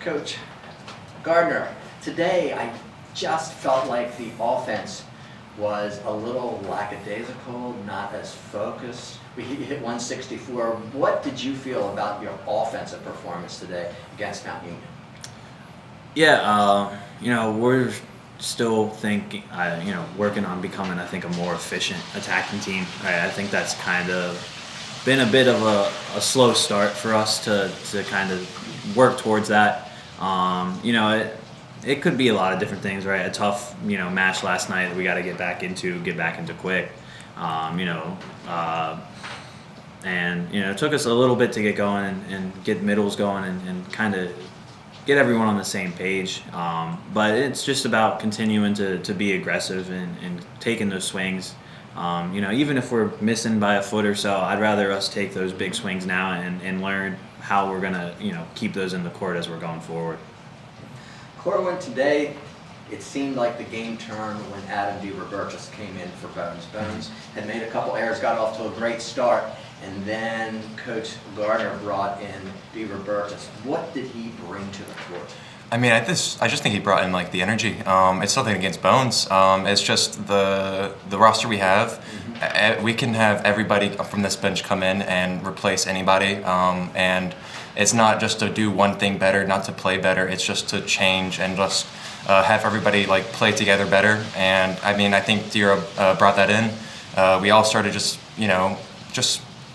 Coach Gardner, today I just felt like the offense was a little lackadaisical, not as focused. We hit 164. What did you feel about your offensive performance today against Mount Union? Yeah, we're still thinking, working on becoming, I think, a more efficient attacking team. I think that's kind of been a bit of a slow start for us to kind of work towards that. It could be a lot of different things, right? A tough, match last night that we got to get back into quick. It took us a little bit to get going and get middles going and kind of get everyone on the same page. But it's just about continuing to be aggressive and taking those swings. Even if we're missing by a foot or so, I'd rather us take those big swings now and learn how we're going to, keep those in the court as we're going forward. Corwin, today, it seemed like the game turned when Adam DeRobertis came in for Bones. Bones had made a couple errors, got off to a great start, and then Coach Gardner brought in DeRobertis. What did he bring to the court? I mean, I just think he brought in the energy. It's nothing against Bones. It's just the roster we have. Mm-hmm. We can have everybody from this bench come in and replace anybody. And it's not just to do one thing better, not to play better. It's just to change and just have everybody play together better. And I mean, I think Dira brought that in. We all started just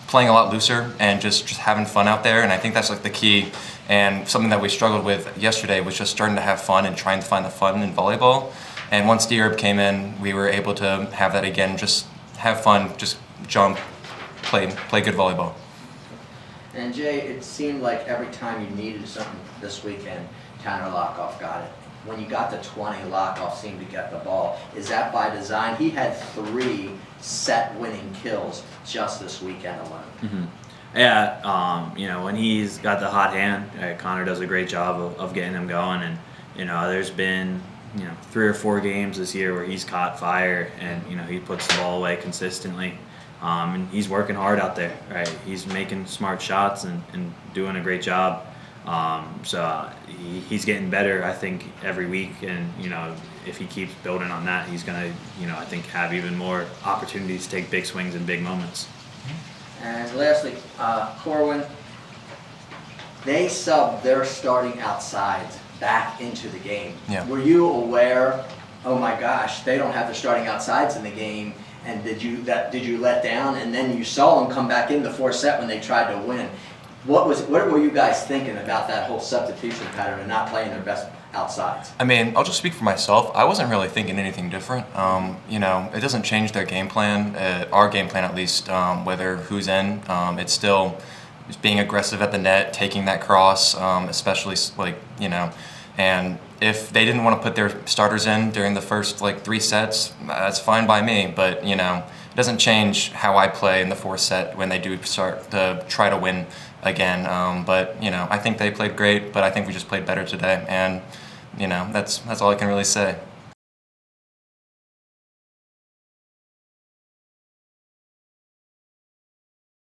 playing a lot looser and just having fun out there. And I think that's the key. And something that we struggled with yesterday was just starting to have fun and trying to find the fun in volleyball. And once D-Herb came in, we were able to have that again, just have fun, just jump, play good volleyball. And Jay, it seemed like every time you needed something this weekend, Tanner Lockoff got it. When you got to 20, Lockoff seemed to get the ball. Is that by design? He had 3 set-winning kills just this weekend alone. Mm-hmm. Yeah, when he's got the hot hand, Connor does a great job of getting him going. And, there's been, 3 or 4 games this year where he's caught fire and, he puts the ball away consistently. And he's working hard out there, right? He's making smart shots and doing a great job. So he's getting better, I think, every week. And, if he keeps building on that, he's going to, I think, have even more opportunities to take big swings in big moments. And lastly, Corwin, they subbed their starting outsides back into the game. Yeah. Were you aware, oh my gosh, they don't have their starting outsides in the game, and did you let down? And then you saw them come back in the 4th set when they tried to win. What were you guys thinking about that whole substitution pattern and not playing their best outsides? I mean, I'll just speak for myself. I wasn't really thinking anything different. It doesn't change their game plan, our game plan at least, whether who's in. It's still being aggressive at the net, taking that cross, especially and if they didn't want to put their starters in during the first 3 sets, that's fine by me. But it doesn't change how I play in the 4th set when they do start to try to win again. But I think they played great, but I think we just played better today, and that's all I can really say.